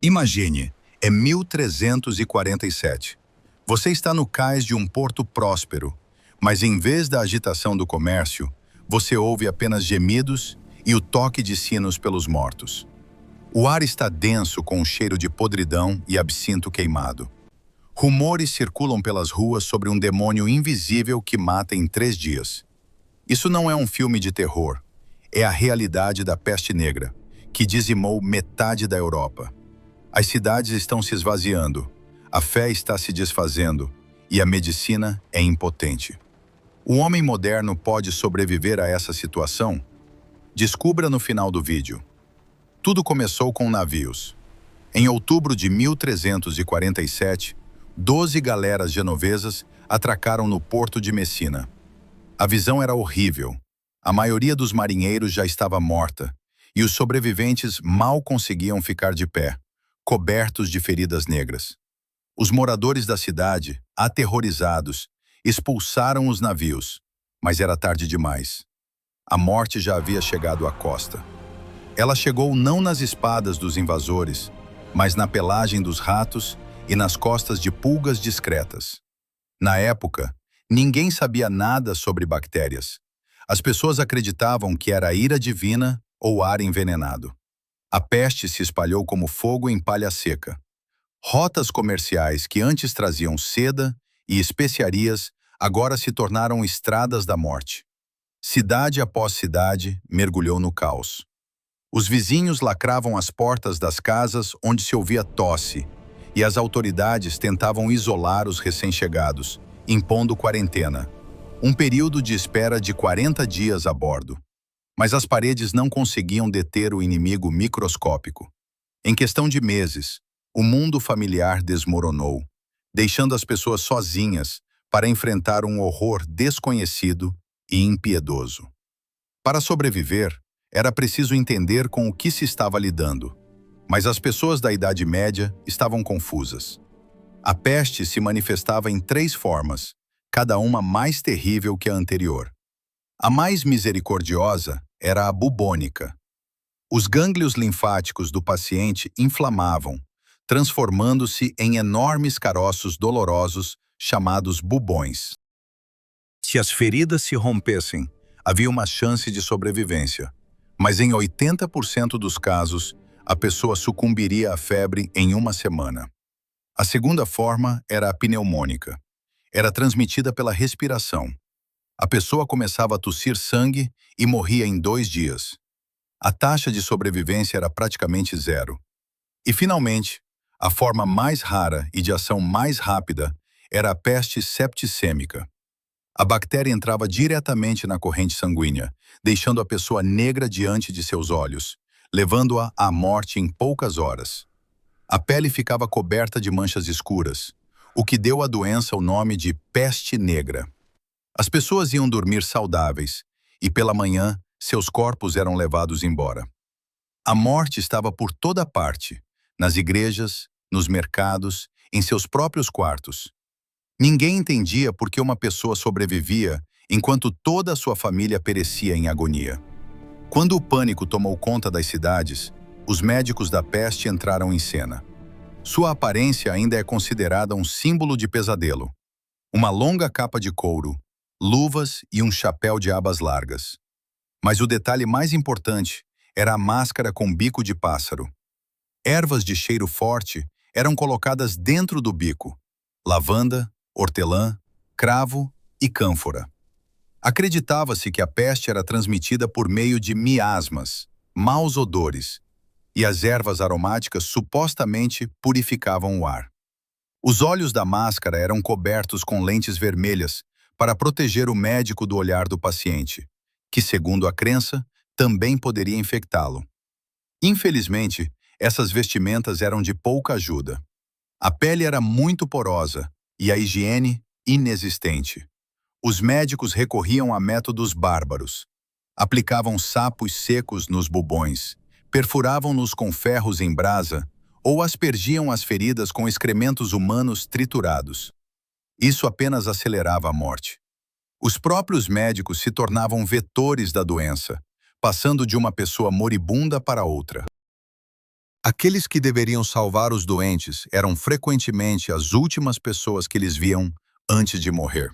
Imagine, é 1347. Você está no cais de um porto próspero, mas em vez da agitação do comércio, você ouve apenas gemidos e o toque de sinos pelos mortos. O ar está denso com o cheiro de podridão e absinto queimado. Rumores circulam pelas ruas sobre um demônio invisível que mata em 3 dias. Isso não é um filme de terror, é a realidade da peste negra, que dizimou metade da Europa. As cidades estão se esvaziando, a fé está se desfazendo e a medicina é impotente. O homem moderno pode sobreviver a essa situação? Descubra no final do vídeo. Tudo começou com navios. Em outubro de 1347, 12 galeras genovesas atracaram no porto de Messina. A visão era horrível. A maioria dos marinheiros já estava morta e os sobreviventes mal conseguiam ficar de pé, cobertos de feridas negras. Os moradores da cidade, aterrorizados, expulsaram os navios, mas era tarde demais. A morte já havia chegado à costa. Ela chegou não nas espadas dos invasores, mas na pelagem dos ratos e nas costas de pulgas discretas. Na época, ninguém sabia nada sobre bactérias. As pessoas acreditavam que era ira divina ou ar envenenado. A peste se espalhou como fogo em palha seca. Rotas comerciais que antes traziam seda e especiarias agora se tornaram estradas da morte. Cidade após cidade mergulhou no caos. Os vizinhos lacravam as portas das casas onde se ouvia tosse, e as autoridades tentavam isolar os recém-chegados, impondo quarentena, um período de espera de 40 dias a bordo. Mas as paredes não conseguiam deter o inimigo microscópico. Em questão de meses, o mundo familiar desmoronou, deixando as pessoas sozinhas para enfrentar um horror desconhecido e impiedoso. Para sobreviver, era preciso entender com o que se estava lidando, mas as pessoas da Idade Média estavam confusas. A peste se manifestava em 3 formas, cada uma mais terrível que a anterior. A mais misericordiosa era a bubônica. Os gânglios linfáticos do paciente inflamavam, transformando-se em enormes caroços dolorosos chamados bubões. Se as feridas se rompessem, havia uma chance de sobrevivência, mas em 80% dos casos, a pessoa sucumbiria à febre em 1 semana. A segunda forma era a pneumônica. Era transmitida pela respiração. A pessoa começava a tossir sangue e morria em 2 dias. A taxa de sobrevivência era praticamente zero. E, finalmente, a forma mais rara e de ação mais rápida era a peste septicêmica. A bactéria entrava diretamente na corrente sanguínea, deixando a pessoa negra diante de seus olhos, levando-a à morte em poucas horas. A pele ficava coberta de manchas escuras, o que deu à doença o nome de peste negra. As pessoas iam dormir saudáveis, e pela manhã, seus corpos eram levados embora. A morte estava por toda parte, nas igrejas, nos mercados, em seus próprios quartos. Ninguém entendia por que uma pessoa sobrevivia enquanto toda a sua família perecia em agonia. Quando o pânico tomou conta das cidades, os médicos da peste entraram em cena. Sua aparência ainda é considerada um símbolo de pesadelo. Uma longa capa de couro, luvas e um chapéu de abas largas. Mas o detalhe mais importante era a máscara com bico de pássaro. Ervas de cheiro forte eram colocadas dentro do bico: lavanda, hortelã, cravo e cânfora. Acreditava-se que a peste era transmitida por meio de miasmas, maus odores, e as ervas aromáticas supostamente purificavam o ar. Os olhos da máscara eram cobertos com lentes vermelhas para proteger o médico do olhar do paciente, que, segundo a crença, também poderia infectá-lo. Infelizmente, essas vestimentas eram de pouca ajuda. A pele era muito porosa e a higiene inexistente. Os médicos recorriam a métodos bárbaros. Aplicavam sapos secos nos bubões, perfuravam-nos com ferros em brasa ou aspergiam as feridas com excrementos humanos triturados. Isso apenas acelerava a morte. Os próprios médicos se tornavam vetores da doença, passando de uma pessoa moribunda para outra. Aqueles que deveriam salvar os doentes eram frequentemente as últimas pessoas que eles viam antes de morrer.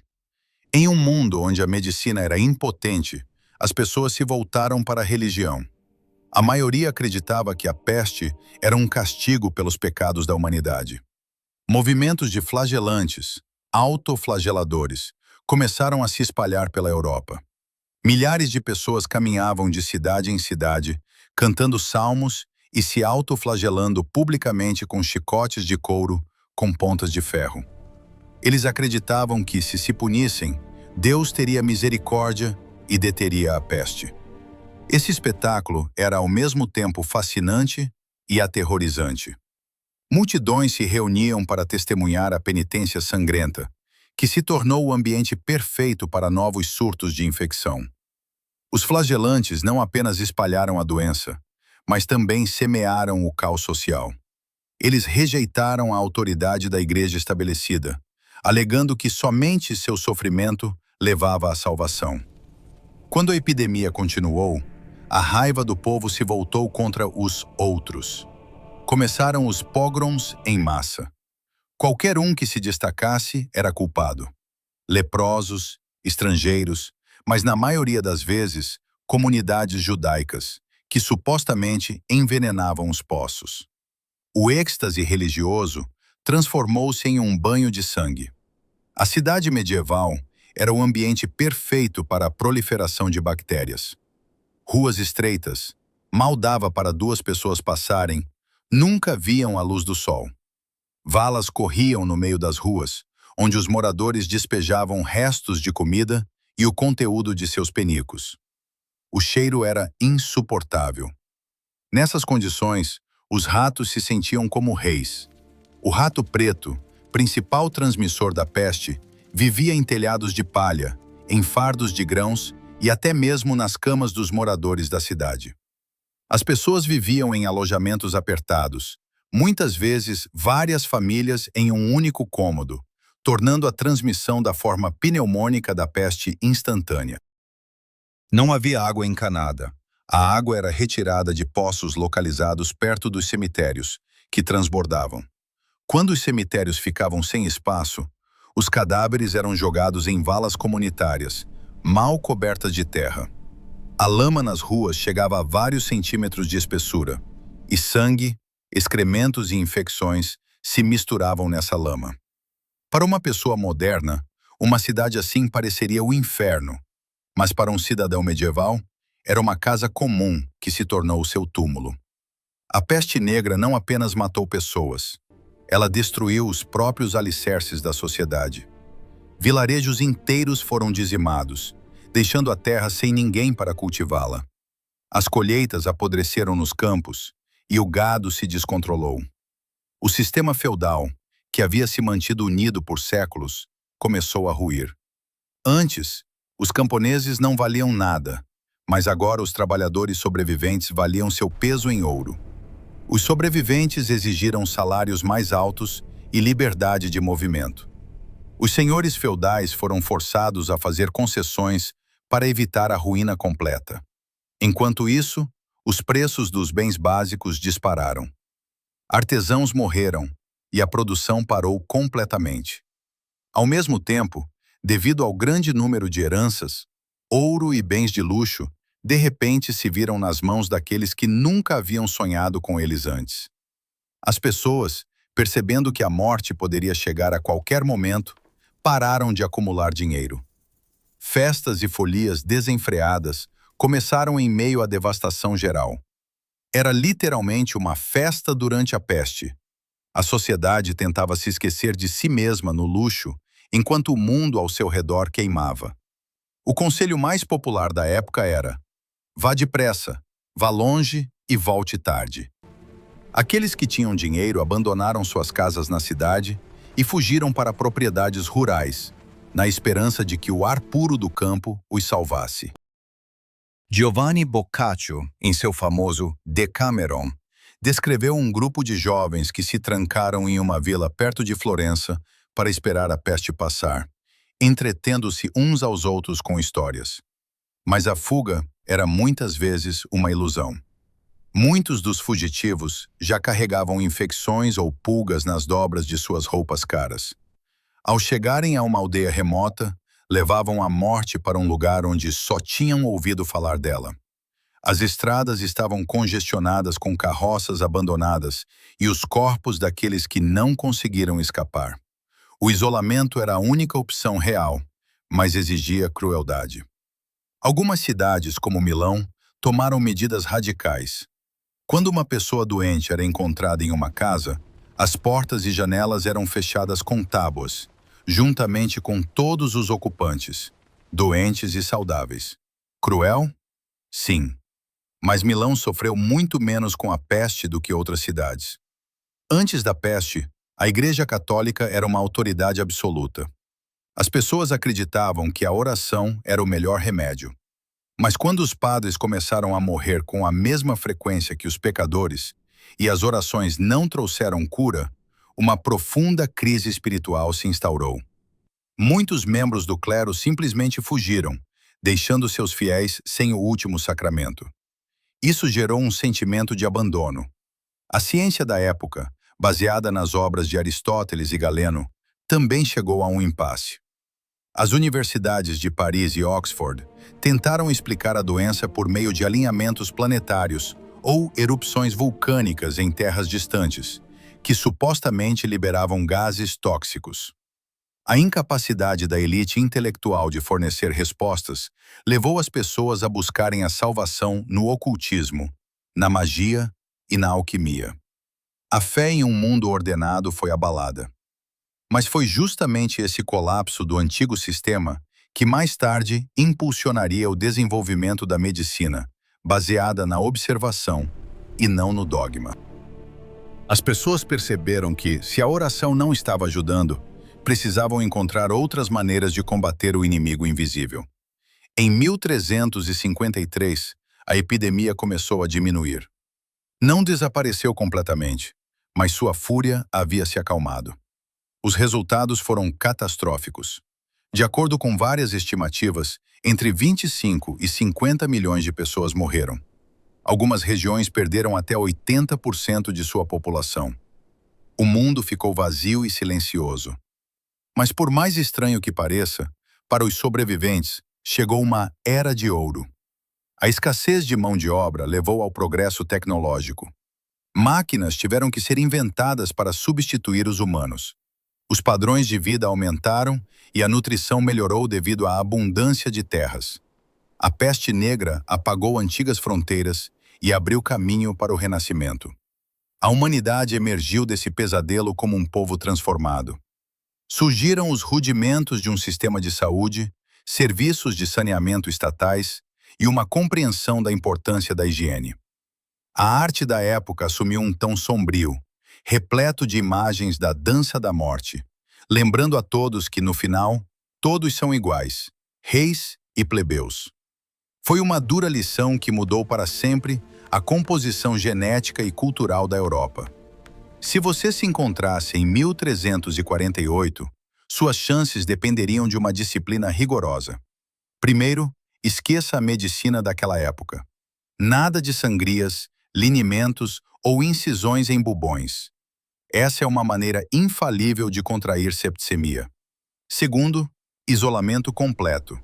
Em um mundo onde a medicina era impotente, as pessoas se voltaram para a religião. A maioria acreditava que a peste era um castigo pelos pecados da humanidade. Movimentos de flagelantes, autoflageladores, começaram a se espalhar pela Europa. Milhares de pessoas caminhavam de cidade em cidade, cantando salmos e se autoflagelando publicamente com chicotes de couro com pontas de ferro. Eles acreditavam que, se punissem, Deus teria misericórdia e deteria a peste. Esse espetáculo era ao mesmo tempo fascinante e aterrorizante. Multidões se reuniam para testemunhar a penitência sangrenta, que se tornou o ambiente perfeito para novos surtos de infecção. Os flagelantes não apenas espalharam a doença, mas também semearam o caos social. Eles rejeitaram a autoridade da igreja estabelecida, alegando que somente seu sofrimento levava à salvação. Quando a epidemia continuou, a raiva do povo se voltou contra os outros. Começaram os pogroms em massa. Qualquer um que se destacasse era culpado. Leprosos, estrangeiros, mas na maioria das vezes, comunidades judaicas, que supostamente envenenavam os poços. O êxtase religioso transformou-se em um banho de sangue. A cidade medieval era o ambiente perfeito para a proliferação de bactérias. Ruas estreitas, mal dava para duas pessoas passarem, nunca viam a luz do sol. Valas corriam no meio das ruas, onde os moradores despejavam restos de comida e o conteúdo de seus penicos. O cheiro era insuportável. Nessas condições, os ratos se sentiam como reis. O rato preto, principal transmissor da peste, vivia em telhados de palha, em fardos de grãos e até mesmo nas camas dos moradores da cidade. As pessoas viviam em alojamentos apertados, muitas vezes várias famílias em um único cômodo, tornando a transmissão da forma pneumônica da peste instantânea. Não havia água encanada. A água era retirada de poços localizados perto dos cemitérios, que transbordavam. Quando os cemitérios ficavam sem espaço, os cadáveres eram jogados em valas comunitárias, mal cobertas de terra. A lama nas ruas chegava a vários centímetros de espessura, e sangue, excrementos e infecções se misturavam nessa lama. Para uma pessoa moderna, uma cidade assim pareceria o inferno, mas para um cidadão medieval, era uma casa comum que se tornou seu túmulo. A peste negra não apenas matou pessoas, ela destruiu os próprios alicerces da sociedade. Vilarejos inteiros foram dizimados, deixando a terra sem ninguém para cultivá-la. As colheitas apodreceram nos campos e o gado se descontrolou. O sistema feudal, que havia se mantido unido por séculos, começou a ruir. Antes, os camponeses não valiam nada, mas agora os trabalhadores sobreviventes valiam seu peso em ouro. Os sobreviventes exigiram salários mais altos e liberdade de movimento. Os senhores feudais foram forçados a fazer concessões para evitar a ruína completa. Enquanto isso, os preços dos bens básicos dispararam. Artesãos morreram e a produção parou completamente. Ao mesmo tempo, devido ao grande número de heranças, ouro e bens de luxo de repente se viram nas mãos daqueles que nunca haviam sonhado com eles antes. As pessoas, percebendo que a morte poderia chegar a qualquer momento, pararam de acumular dinheiro. Festas e folias desenfreadas começaram em meio à devastação geral. Era literalmente uma festa durante a peste. A sociedade tentava se esquecer de si mesma no luxo, enquanto o mundo ao seu redor queimava. O conselho mais popular da época era: vá depressa, vá longe e volte tarde. Aqueles que tinham dinheiro abandonaram suas casas na cidade e fugiram para propriedades rurais, na esperança de que o ar puro do campo os salvasse. Giovanni Boccaccio, em seu famoso Decameron, descreveu um grupo de jovens que se trancaram em uma vila perto de Florença para esperar a peste passar, entretendo-se uns aos outros com histórias. Mas a fuga era muitas vezes uma ilusão. Muitos dos fugitivos já carregavam infecções ou pulgas nas dobras de suas roupas caras. Ao chegarem a uma aldeia remota, levavam a morte para um lugar onde só tinham ouvido falar dela. As estradas estavam congestionadas com carroças abandonadas e os corpos daqueles que não conseguiram escapar. O isolamento era a única opção real, mas exigia crueldade. Algumas cidades, como Milão, tomaram medidas radicais. Quando uma pessoa doente era encontrada em uma casa, as portas e janelas eram fechadas com tábuas, juntamente com todos os ocupantes, doentes e saudáveis. Cruel? Sim. Mas Milão sofreu muito menos com a peste do que outras cidades. Antes da peste, a Igreja Católica era uma autoridade absoluta. As pessoas acreditavam que a oração era o melhor remédio. Mas quando os padres começaram a morrer com a mesma frequência que os pecadores, e as orações não trouxeram cura, uma profunda crise espiritual se instaurou. Muitos membros do clero simplesmente fugiram, deixando seus fiéis sem o último sacramento. Isso gerou um sentimento de abandono. A ciência da época, baseada nas obras de Aristóteles e Galeno, também chegou a um impasse. As universidades de Paris e Oxford tentaram explicar a doença por meio de alinhamentos planetários ou erupções vulcânicas em terras distantes, que supostamente liberavam gases tóxicos. A incapacidade da elite intelectual de fornecer respostas levou as pessoas a buscarem a salvação no ocultismo, na magia e na alquimia. A fé em um mundo ordenado foi abalada. Mas foi justamente esse colapso do antigo sistema que mais tarde impulsionaria o desenvolvimento da medicina, baseada na observação e não no dogma. As pessoas perceberam que, se a oração não estava ajudando, precisavam encontrar outras maneiras de combater o inimigo invisível. Em 1353, a epidemia começou a diminuir. Não desapareceu completamente, mas sua fúria havia se acalmado. Os resultados foram catastróficos. De acordo com várias estimativas, entre 25 e 50 milhões de pessoas morreram. Algumas regiões perderam até 80% de sua população. O mundo ficou vazio e silencioso. Mas por mais estranho que pareça, para os sobreviventes, chegou uma era de ouro. A escassez de mão de obra levou ao progresso tecnológico. Máquinas tiveram que ser inventadas para substituir os humanos. Os padrões de vida aumentaram e a nutrição melhorou devido à abundância de terras. A peste negra apagou antigas fronteiras e abriu caminho para o renascimento. A humanidade emergiu desse pesadelo como um povo transformado. Surgiram os rudimentos de um sistema de saúde, serviços de saneamento estatais e uma compreensão da importância da higiene. A arte da época assumiu um tom sombrio, repleto de imagens da dança da morte, lembrando a todos que, no final, todos são iguais, reis e plebeus. Foi uma dura lição que mudou para sempre a composição genética e cultural da Europa. Se você se encontrasse em 1348, suas chances dependeriam de uma disciplina rigorosa. Primeiro, esqueça a medicina daquela época. Nada de sangrias, linimentos ou incisões em bubões. Essa é uma maneira infalível de contrair septicemia. Segundo, isolamento completo.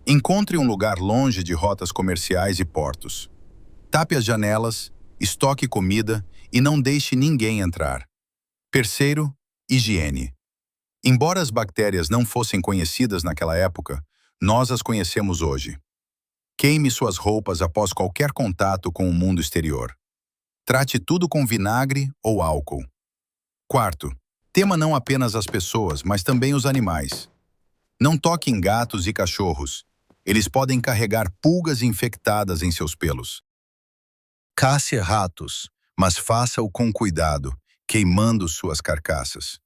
Encontre um lugar longe de rotas comerciais e portos. Tape as janelas, estoque comida e não deixe ninguém entrar. Terceiro, higiene. Embora as bactérias não fossem conhecidas naquela época, nós as conhecemos hoje. Queime suas roupas após qualquer contato com o mundo exterior. Trate tudo com vinagre ou álcool. Quarto, tema não apenas as pessoas, mas também os animais. Não toque em gatos e cachorros. Eles podem carregar pulgas infectadas em seus pelos. Cace ratos, mas faça-o com cuidado, queimando suas carcaças.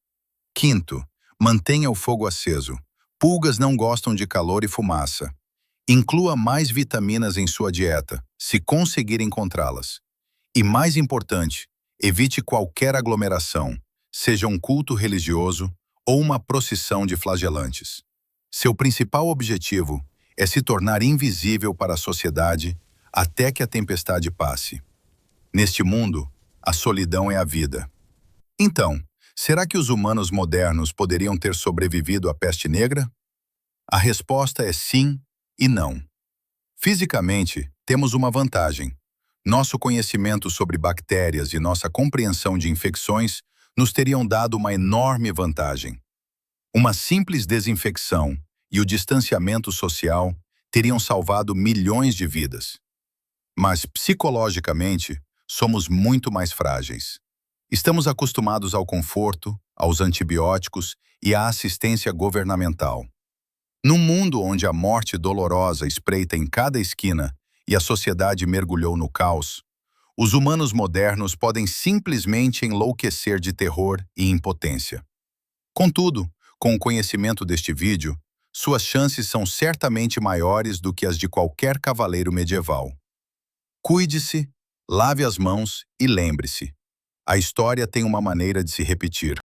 Quinto, mantenha o fogo aceso. Pulgas não gostam de calor e fumaça. Inclua mais vitaminas em sua dieta, se conseguir encontrá-las. E mais importante, evite qualquer aglomeração, seja um culto religioso ou uma procissão de flagelantes. Seu principal objetivo é se tornar invisível para a sociedade até que a tempestade passe. Neste mundo, a solidão é a vida. Então, será que os humanos modernos poderiam ter sobrevivido à peste negra? A resposta é sim e não. Fisicamente, temos uma vantagem. Nosso conhecimento sobre bactérias e nossa compreensão de infecções nos teriam dado uma enorme vantagem. Uma simples desinfecção e o distanciamento social teriam salvado milhões de vidas. Mas, psicologicamente, somos muito mais frágeis. Estamos acostumados ao conforto, aos antibióticos e à assistência governamental. Num mundo onde a morte dolorosa espreita em cada esquina e a sociedade mergulhou no caos, os humanos modernos podem simplesmente enlouquecer de terror e impotência. Contudo, com o conhecimento deste vídeo, suas chances são certamente maiores do que as de qualquer cavaleiro medieval. Cuide-se, lave as mãos e lembre-se: a história tem uma maneira de se repetir.